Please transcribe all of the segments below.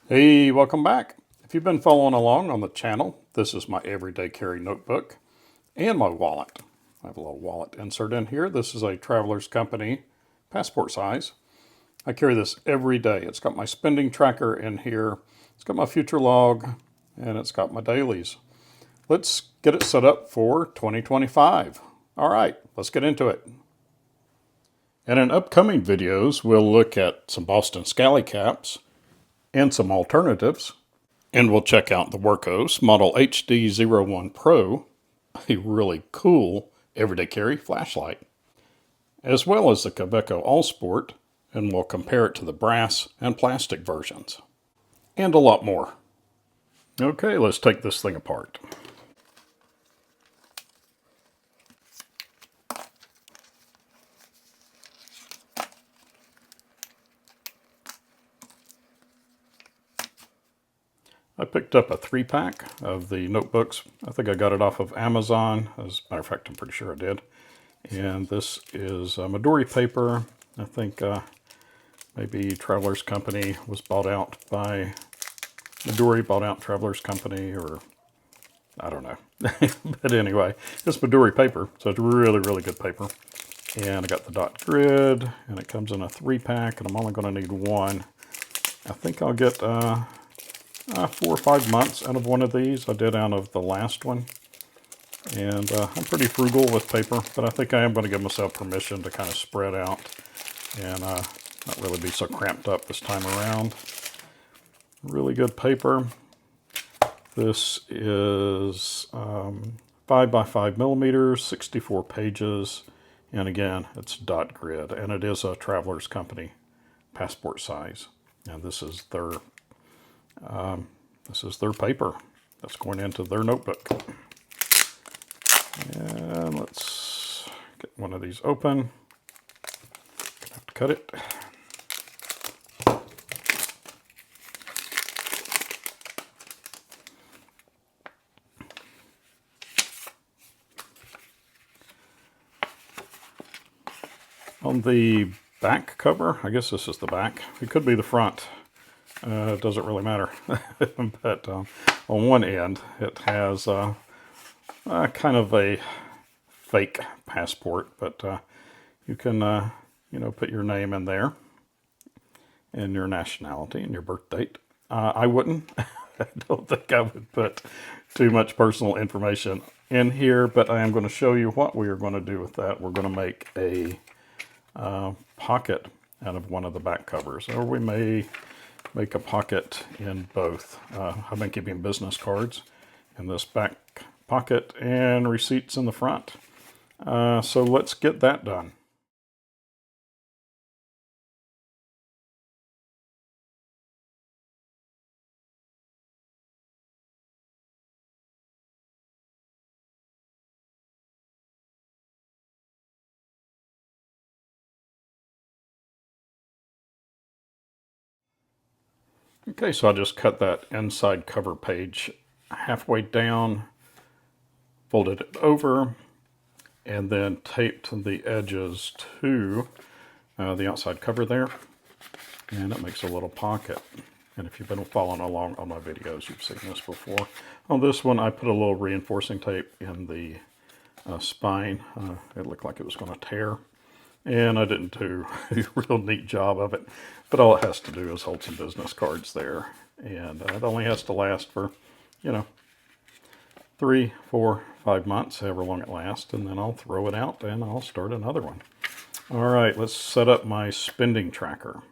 Hey, welcome back. If you've been following along on the channel, this is my everyday carry notebook and my wallet. I have a little wallet insert in here. This is a Traveler's Company passport size. I carry this every day. It's got my spending tracker in here. It's got my future log and it's got my dailies. Let's get it set up for 2025. All right, let's get into it. And in upcoming videos, we'll look at some Boston Scally caps and some alternatives. And we'll check out the Workhos Model HD01 Pro, a really cool everyday carry flashlight, as well as the Kaweco All-Sport, and we'll compare it to the brass and plastic versions, and a lot more. Okay, let's take this thing apart. I picked up a 3-pack of the notebooks. I think I got it off of Amazon. As a matter of fact, I'm pretty sure I did. And this is Midori paper. I think maybe Traveler's Company was bought out by Midori, bought out Traveler's Company, or I don't know. But anyway, it's Midori paper, so it's really, really good paper. And I got the dot grid, and it comes in a 3-pack, and I'm only going to need one. I think I'll get 4 or 5 months out of one of these. I did out of the last one. And I'm pretty frugal with paper, but I think I am going to give myself permission to kind of spread out and not really be so cramped up this time around. Really good paper. This is 5 by 5 millimeters, 64 pages, and again, it's dot grid, and it is a Traveler's Company passport size. And this is their paper that's going into their notebook. And let's get one of these open. Gonna have to cut it. On the back cover, I guess this is the back. It could be the front. It doesn't really matter. But on one end, it has kind of a fake passport, but you can, put your name in there and your nationality and your birth date. I wouldn't. I don't think I would put too much personal information in here, but I am going to show you what we are going to do with that. We're going to make a pocket out of one of the back covers, or we may make a pocket in both. I've been keeping business cards in this back pocket and receipts in the front. So let's get that done. Okay, so I just cut that inside cover page halfway down, folded it over, and then taped the edges to the outside cover there, and it makes a little pocket. And if you've been following along on my videos, you've seen this before. On this one, I put a little reinforcing tape in the spine. It looked like it was going to tear, and I didn't do a real neat job of it, but all it has to do is hold some business cards there, and it only has to last for, 3, 4, 5 months, however long it lasts, and then I'll throw it out and I'll start another one. All right, let's set up my spending tracker.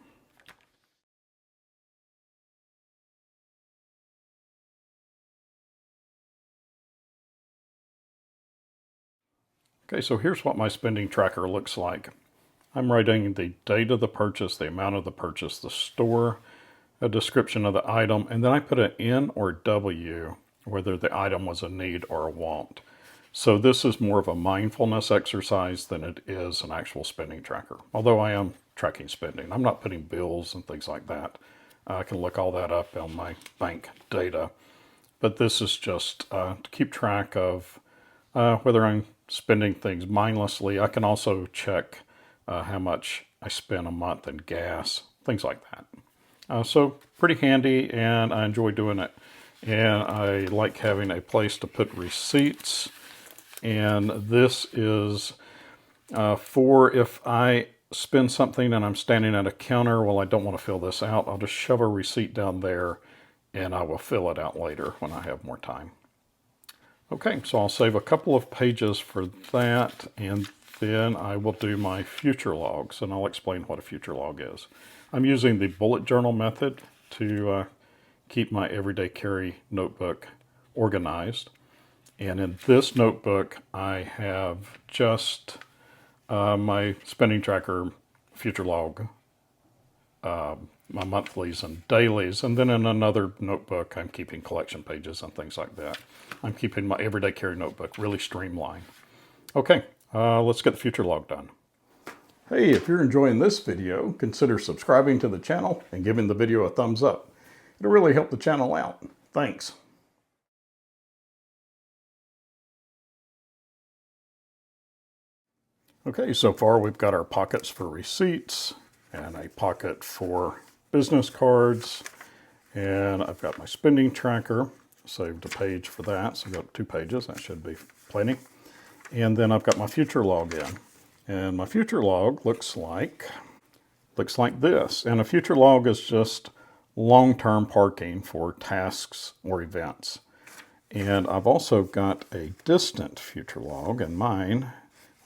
Okay, so here's what my spending tracker looks like. I'm writing the date of the purchase, the amount of the purchase, the store, a description of the item, and then I put an N or W, whether the item was a need or a want. So this is more of a mindfulness exercise than it is an actual spending tracker. Although I am tracking spending. I'm not putting bills and things like that. I can look all that up on my bank data. But this is just to keep track of whether I'm spending things mindlessly. I can also check how much I spend a month in gas, things like that. So pretty handy, and I enjoy doing it. And I like having a place to put receipts. And this is for if I spend something and I'm standing at a counter, well, I don't want to fill this out. I'll just shove a receipt down there and I will fill it out later when I have more time. Okay, so I'll save a couple of pages for that, and then I will do my future logs, and I'll explain what a future log is. I'm using the bullet journal method to keep my everyday carry notebook organized. And in this notebook, I have just my spending tracker, future log, my monthlies and dailies, and then in another notebook, I'm keeping collection pages and things like that. I'm keeping my everyday carry notebook really streamlined. Okay, let's get the future log done. Hey, if you're enjoying this video, consider subscribing to the channel and giving the video a thumbs up. It'll really help the channel out. Thanks. Okay, so far we've got our pockets for receipts and a pocket for business cards, and I've got my spending tracker, saved a page for that, so I've got 2 pages, that should be plenty. And then I've got my future log in, and my future log looks like this. And a future log is just long-term parking for tasks or events. And I've also got a distant future log in mine,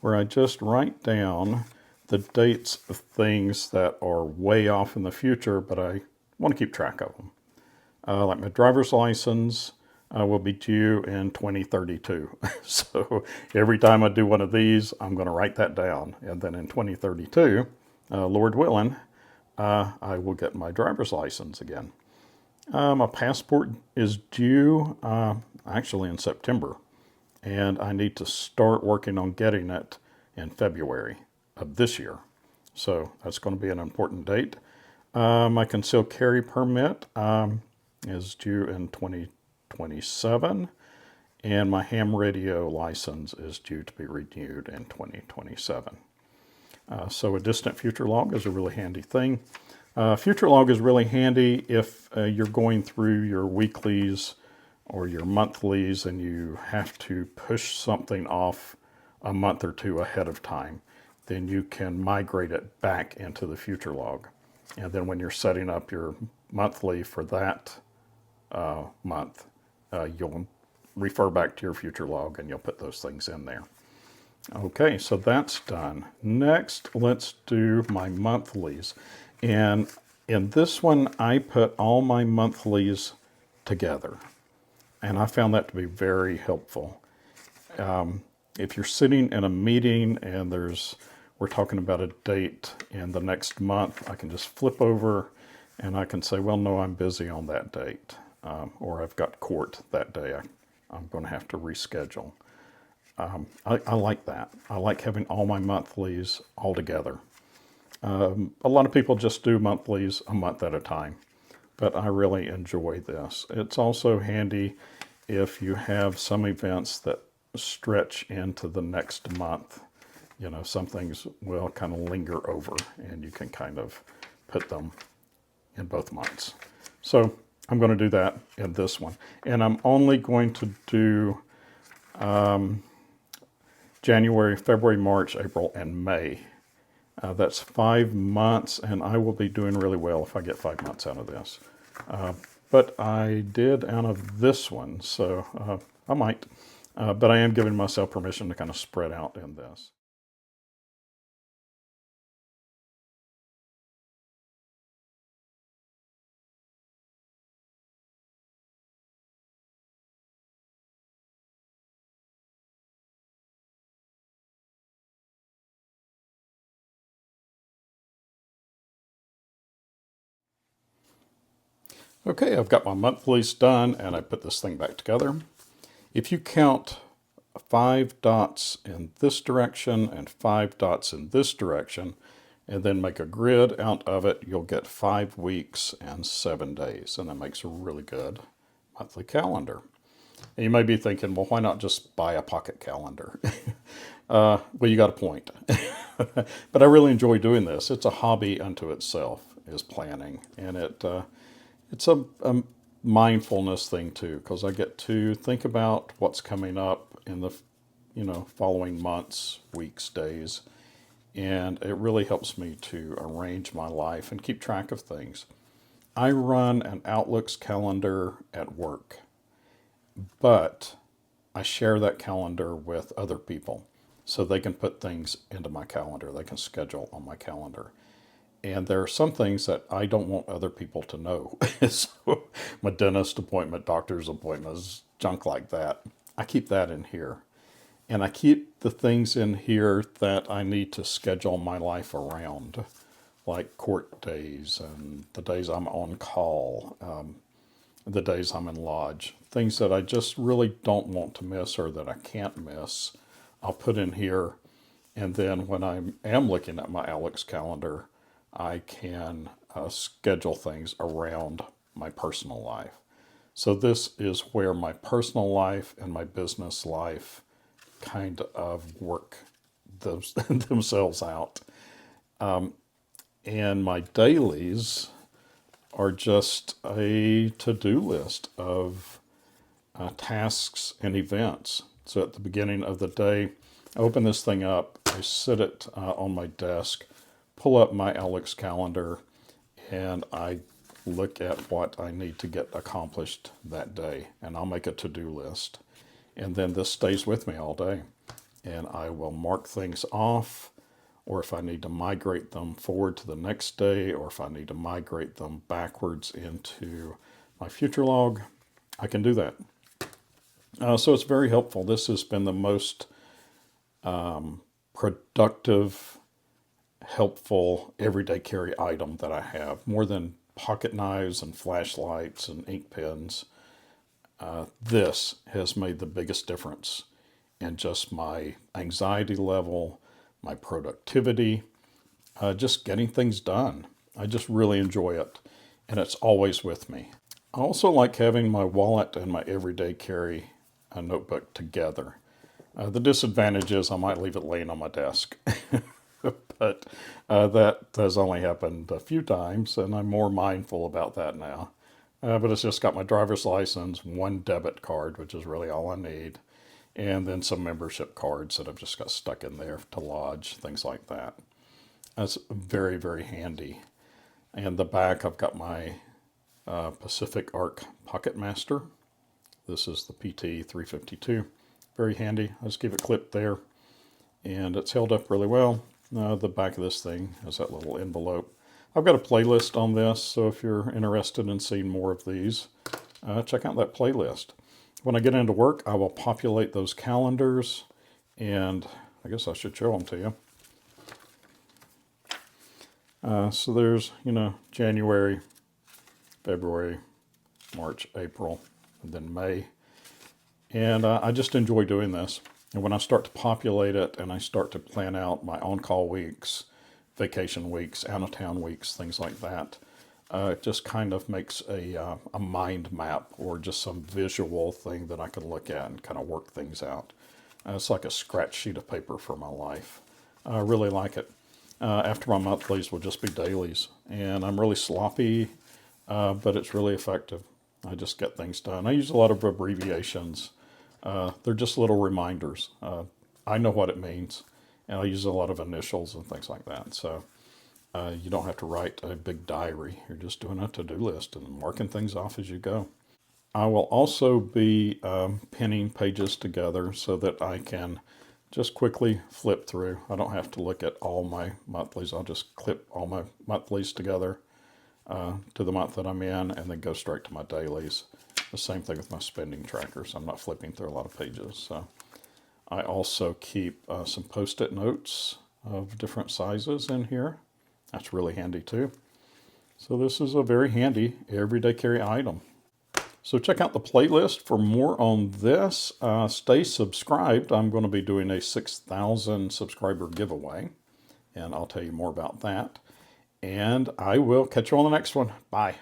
where I just write down the dates of things that are way off in the future, but I want to keep track of them. Like my driver's license will be due in 2032. So every time I do one of these, I'm going to write that down. And then in 2032, Lord willing, I will get my driver's license again. My passport is due actually in September, and I need to start working on getting it in February of this year. So that's going to be an important date. My concealed carry permit is due in 2027, and my ham radio license is due to be renewed in 2027. So a distant future log is a really handy thing. Future log is really handy if you're going through your weeklies or your monthlies and you have to push something off a month or 2 ahead of time. Then you can migrate it back into the future log. And then when you're setting up your monthly for that month, you'll refer back to your future log and you'll put those things in there. Okay, so that's done. Next, let's do my monthlies. And in this one, I put all my monthlies together. And I found that to be very helpful. If you're sitting in a meeting and we're talking about a date in the next month, I can just flip over and I can say, well, no, I'm busy on that date. Or I've got court that day. I'm going to have to reschedule. I like that. I like having all my monthlies all together. A lot of people just do monthlies a month at a time, but I really enjoy this. It's also handy if you have some events that stretch into the next month. You know, some things will kind of linger over and you can kind of put them in both months. So I'm going to do that in this one. And I'm only going to do January, February, March, April, and May. That's 5 months, and I will be doing really well if I get 5 months out of this. But I did out of this one, so I might. But I am giving myself permission to kind of spread out in this. Okay, I've got my monthlies done, and I put this thing back together. If you count 5 dots in this direction and 5 dots in this direction, and then make a grid out of it, you'll get 5 weeks and 7 days, and that makes a really good monthly calendar. And you may be thinking, well, why not just buy a pocket calendar? Well, you got a point. But I really enjoy doing this. It's a hobby unto itself. is planning, and it's a mindfulness thing too, because I get to think about what's coming up in the following months, weeks, days, and it really helps me to arrange my life and keep track of things. I run an Outlook's calendar at work, but I share that calendar with other people so they can put things into my calendar. They can schedule on my calendar. And there are some things that I don't want other people to know. So my dentist appointment, doctor's appointments, junk like that, I keep that in here. And I keep the things in here that I need to schedule my life around, like court days and the days I'm on call, the days I'm in lodge, things that I just really don't want to miss or that I can't miss. I'll put in here, and then when I am looking at my Alex calendar, I can schedule things around my personal life. So this is where my personal life and my business life kind of work themselves out. And my dailies are just a to-do list of tasks and events. So at the beginning of the day, I open this thing up, I sit it on my desk, pull up my Alex calendar, and I look at what I need to get accomplished that day. And I'll make a to-do list. And then this stays with me all day. And I will mark things off, or if I need to migrate them forward to the next day, or if I need to migrate them backwards into my future log, I can do that. So it's very helpful. This has been the most productive, helpful, everyday carry item that I have, more than pocket knives and flashlights and ink pens. This has made the biggest difference in just my anxiety level, my productivity, just getting things done. I just really enjoy it, and it's always with me. I also like having my wallet and my everyday carry notebook together. The disadvantage is I might leave it laying on my desk, but that has only happened a few times, and I'm more mindful about that now. But it's just got my driver's license, one debit card, which is really all I need, and then some membership cards that I've just got stuck in there to lodge, things like that. That's very, very handy. And the back, I've got my Pacific Arc Pocket Master. This is the PT 352. Very handy. I just keep it clipped there, and it's held up really well. The back of this thing has that little envelope. I've got a playlist on this, so if you're interested in seeing more of these, check out that playlist. When I get into work, I will populate those calendars, and I guess I should show them to you. So there's, January, February, March, April, and then May. And I just enjoy doing this. And when I start to populate it and I start to plan out my on-call weeks, vacation weeks, out-of-town weeks, things like that, it just kind of makes a mind map or just some visual thing that I can look at and kind of work things out. It's like a scratch sheet of paper for my life. I really like it. After my monthlies will just be dailies. And I'm really sloppy, but it's really effective. I just get things done. I use a lot of abbreviations. They're just little reminders. I know what it means, and I use a lot of initials and things like that. So you don't have to write a big diary. You're just doing a to-do list and marking things off as you go. I will also be pinning pages together so that I can just quickly flip through. I don't have to look at all my monthlies. I'll just clip all my monthlies together to the month that I'm in, and then go straight to my dailies. The same thing with my spending trackers. I'm not flipping through a lot of pages. So I also keep some post-it notes of different sizes in here. That's really handy too. So this is a very handy everyday carry item. So check out the playlist for more on this. Stay subscribed. I'm going to be doing a 6,000 subscriber giveaway, and I'll tell you more about that. And I will catch you on the next one. Bye.